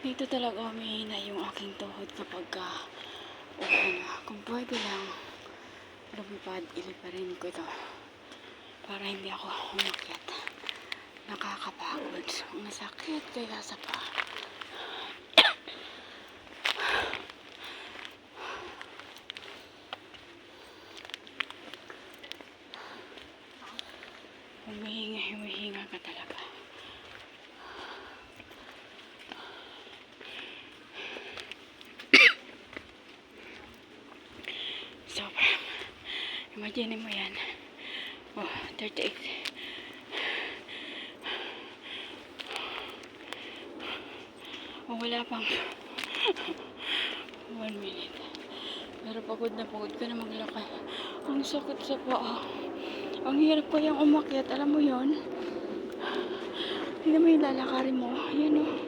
Dito talaga humihina yung aking tuhod kapag ulan na. Kung pwede lang, lumipad, iliparin ko ito para hindi ako umakyat. Nakakapagod. Masakit kaya sa pa. Humihinga ka talaga. Sobra. Imagine mo yan. Oh, 38. Oh, wala pang 1 minute. Pero pagod na maglakad. Ang sakit sa paa. Ang hirap ko yung umakyat. Alam mo yon? Hindi mo yung lalakarin mo. Yan o.